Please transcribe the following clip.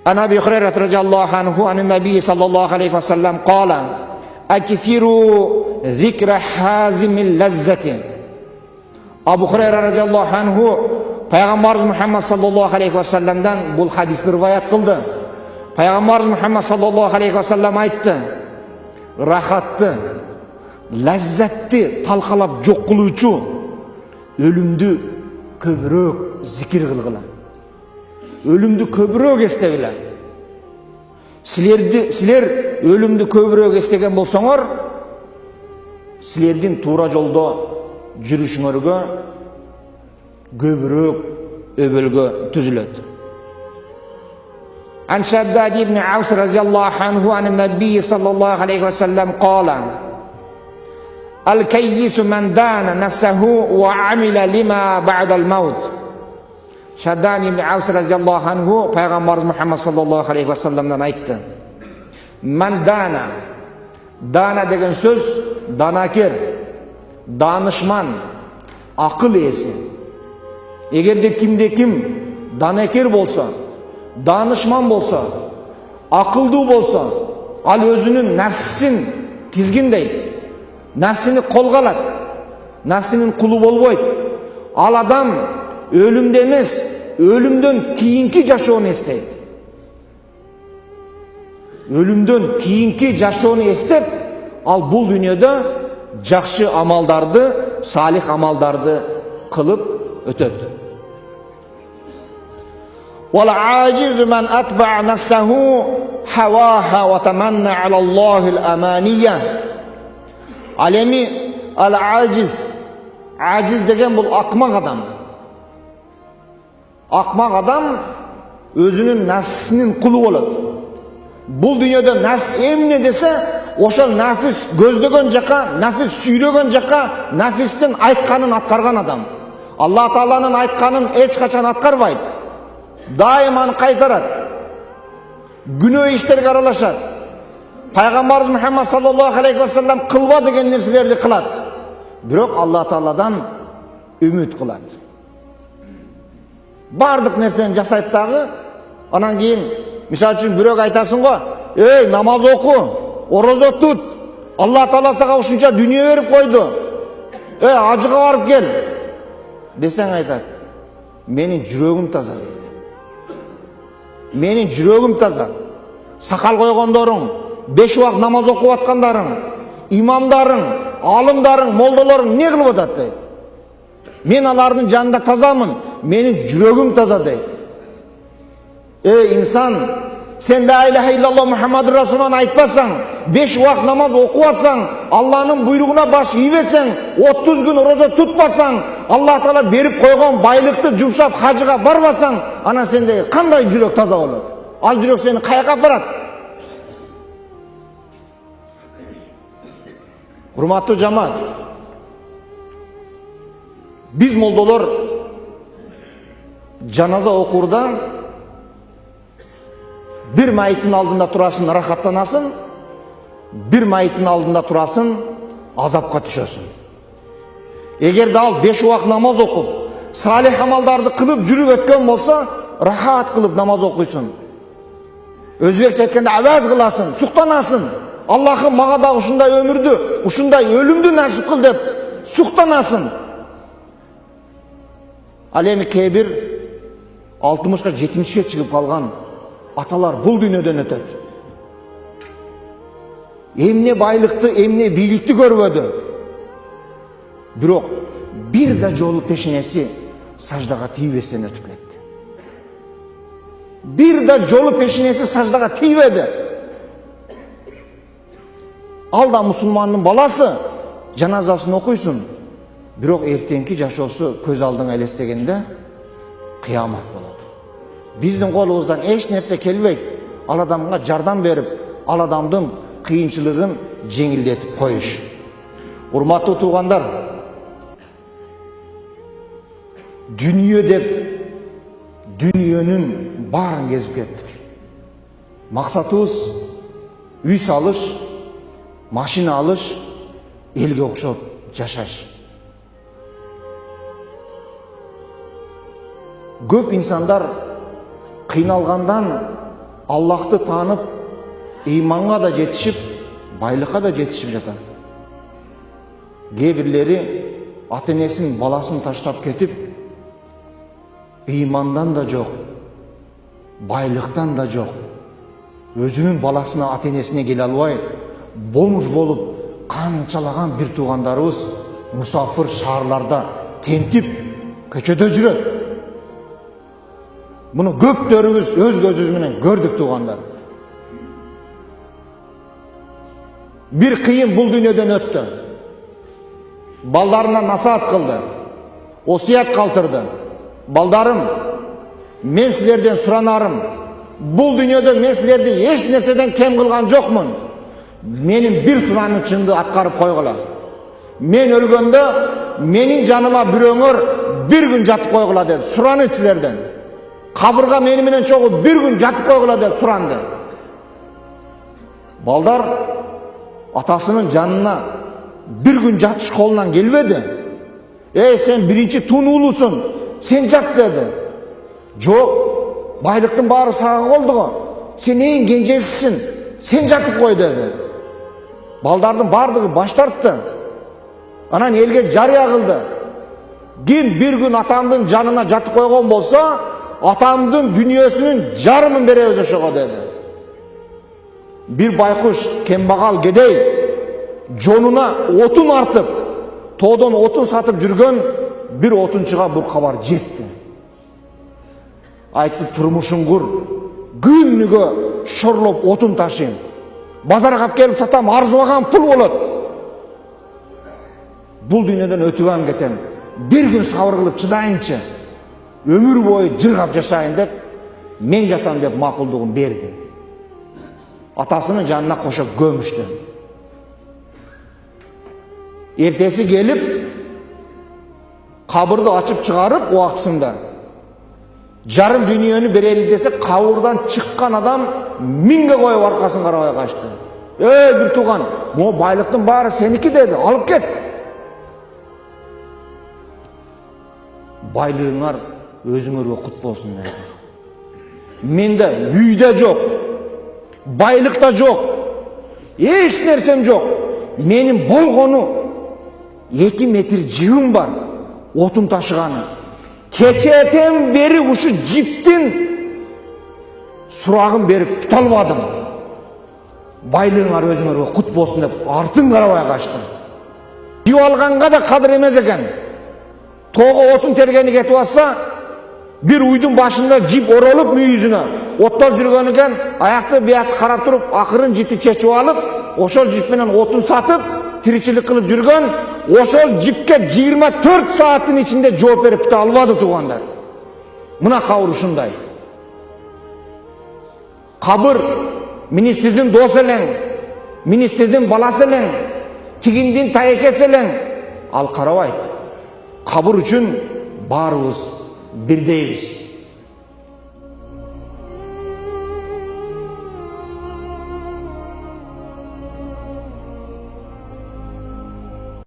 عن أبي هريرة رضي الله عنه عن النبي صلى الله عليه وسلم قال أكثروا ذكر حازم اللذة. Abu Hurayra radhiyallohu anhu Payg'ambarimiz Muhammad sallallohu alayhi vasallamdan bu hadisni rivoyat qildi. Payg'ambarimiz Muhammad sallallohu alayhi vasallam aytdi: "Rohatni, lazzatni talqalab yo'q qiluvchi o'limni ko'proq zikr qilg'ila. O'limni ko'proq esteg'ila. Sizlar o'limni ko'proq estegan bo'lsanglar, sizlarning to'g'ri yo'lda жүрүшүңөргө көбүрөөк өбөлгө түзүлөт. عن شداد بن عوس رضي الله عنه عن النبي صلى الله عليه وسلم قال الكيس من دان نفسه وعمل لما بعد الموت. Şaddan ibn Avs radhiyallohu anhu Peygamberimiz Muhammad sallallahu aleyhi ve sellem'den aytdı. Man dana. Dana degan söz danakir, danışman, akıl esi. Eğer de kimde kim danakir bolsa, danışman bolsa, akıllı bolsa, al özünün nefsin tizgindey, nefsini kolgalat, nefsinin kulu bolboyt. Al adam ölümde emas, ölümden kiyinki yaşoonu isteydi. Ölümden kiyinki yaşoonu istep, al bul dünyada жақсы амалдарды, салих амалдарды қылып өтеді. وَالْعَاجِزُ مَنْ أَتْبَعَ نَفْسَهُ هَوَاهَا وَتَمَنَّى عَلَى اللَّهِ الْأَمَانِيَّةِ. Alemi al-aciz. Aciz деген бұл ақмақ адам. Ақмақ адам өзінің нәпсінің құлы болады. Бұл дүниеде нәпс емне десе, ошол нафис көздөгөн жака, нафис сүйрөгөн жака, нафистин айтканын аткарган адам. Алла Тааланын айтканын эч качан аткарбайт. Дайыман кайтарат. Күнөө иштерге аралашат. Пайгамбарыбыз Мухаммад саллаллаху алейхи ва саллям кылба деген нерселерди кылат. Бирок Алла Тааладан үмүт кылат. Бардык нерсени жасайт дагы, анан кийин мисалы үчүн бирок айтасың го, "Эй, намаз оку, ораза tut. Allah Taala sağa ушунча дүние берип койду. Ажыга барып кел." Десең айтат. Менин жүрөгүм таза дейт. Менин жүрөгүм таза. Сакал койгондоруң, 5 убак намаз окуп аткандарың, имамдарың, алымдарың, молдолоруң не кылып атат дейт. Мен алардын жанында тазамын. Менин жүрөгүм таза дейт. İnsan, sen la ilahe illallah Muhammed Resulullah aytpasan, 5 vakit namaz okuasan, Allah'ın buyruğuna baş iyivesen, 30 gün roza tutmasan, Allah Teala berip koygan baylıkты jumshap hacıga barbasan, ana sende kanday жүрөк таза olur. Al жүрөк seni kayaka aparat. Hurmatlı cemaat, biz moldolar janaza okurda bir mayitin aldında turasın, rahatlanaсын, bir mayitin aldında turasın, azapқа düşösün. Eğer de al 5 vakit namaz okup, salih amaldardı kılıp жүрүп өткөн болsa, rahat kılıp namaz okuysun. Özbekçe aytkанда avaz kılasın, suqtanasın. Allah'ım mağa da ушундай ömürdü, ушундай ölümdü nasip kıl dep, suqtanasın. Al эми кейбир 60-га 70-ге чыгып калган аталар бұл дүниеден өтеді. Эмне байлықты, эмне бийликти көрбөдү. Бирок бир да жолу пешинеси саждага тийбестен өтүп кетти. Бир да жолу пешинеси саждага тийбеди. Ал да мусулмандын баласы жаназасын окуйсун. Бирок эртеңки жашоосу көз алдыңа элестегенде кыямат болот. Биздин колубуздан эч нерсе келбейт. Ал адамга жардам берип, ал адамдын кыйынчылыгын жеңилдетип коюш. Урматтуу туугандар, дүние деп дүниенің барын кезіп кеттік. Мақсатыбыз үй салыш, машина алыш, елге окшоп жашаш. Көп инсандар қиналғандан Аллахты танып, иманға да жетишип, байлыққа да жетишип жатат. Кейбірлері ата-энесин, баласын таштап кетип, имандан да жоқ, байлықтан да жоқ. Өзүнүн баласына, ата-энесине келе албай, болмуш болуп, канчалаган бир туугандарыбыз мусафир шаарларда тентип, көчөдө жүрөт. Муну көптөрүбүз өз көзүбүз менен көрдүк, туугандар. Бир кыйын бул дүйнөдөн өттү. Балдарына насаат кылды, осуят калтырды. Балдарым, мен силерден суранарым, бул дүйнөдө мен силерди эч нерседен кем кылган жокмун. Менин бир суранычымды аткарып койгула. Мен өлгөндө менин жаныма бирөөңөр бир күн жатып койгула деди. Сураныч силерден. Кабырга мени менен чогуу бир күн жатып койгула деп суранды. Балдар атасынын жанына бир күн жатыш колунан келбеди. Сен биринчи тун уулусуң, сен жат деди. Жок, байлыктын баары сага колду го. Сен эң кенжесисиң, сен жатып кой деди. Балдардын бардыгы баш тартты. Анан элге жарыя кылды. Ким бир күн атамдын жанына жатып койгон болсо, атамдын дүйнөсүнүн жарымын беребиз ошого деди. Бир байкуш кембагал кедей жонуна отун артып, тоодон отун сатып жүргөн бир отунчуга бул кабар жетти. Айтты, турмушуң кур, күнүгө шорлоп отун ташыйм. Базарга алып келип сатам, арзыбаган пул болот. Бул дүйнөдөн өтүп кетем. Бир күн сабыр кылып чыдайынчы. Өмүр бою жыргап жашайын деп, мен жатам деп макулдугун берди. Атасынын жанына кошо көмүштү. Эртеси келип, кабырды ачып чыгарып убактысында жарым дүйнөнү берели десе, кабырдан чыккан адам миңге коюп аркасын карабай качты. Бир тууган, могу байлыктын баары сеники деди, алып кет. Байлыгыңар өзүңөргө кут болсун деди. Менде үй да жок, байлык да жок, эч нерсем жок. Менин болгону 2 метр жибим бар, отун ташыганы. Кечетен бери ушу жиптин сурагын берип тута албадым. Байлыгыңар өзүңөргө кут болсун деп артын карабай качтым. Жип алганга да кадыр эмес экен. Тоого отун тергени кетип атса, бир уйдун башында жип оролуп мүйүзүнө оттоп жүргөн экен, аякты биякты карап туруп, акырын жипти чечип алып, ошол жип менен отун сатып, тиричилик кылып жүргөн, ошол жипке 24 сааттын ичинде жооп берип тута албады, туугандар. Мына кабыр ушундай. Кабыр министрдин досу элең, министрдин баласы элең, тигиндин таекеси элең, ал карабайт. Кабыр үчүн баарыбыз бирдейбиз.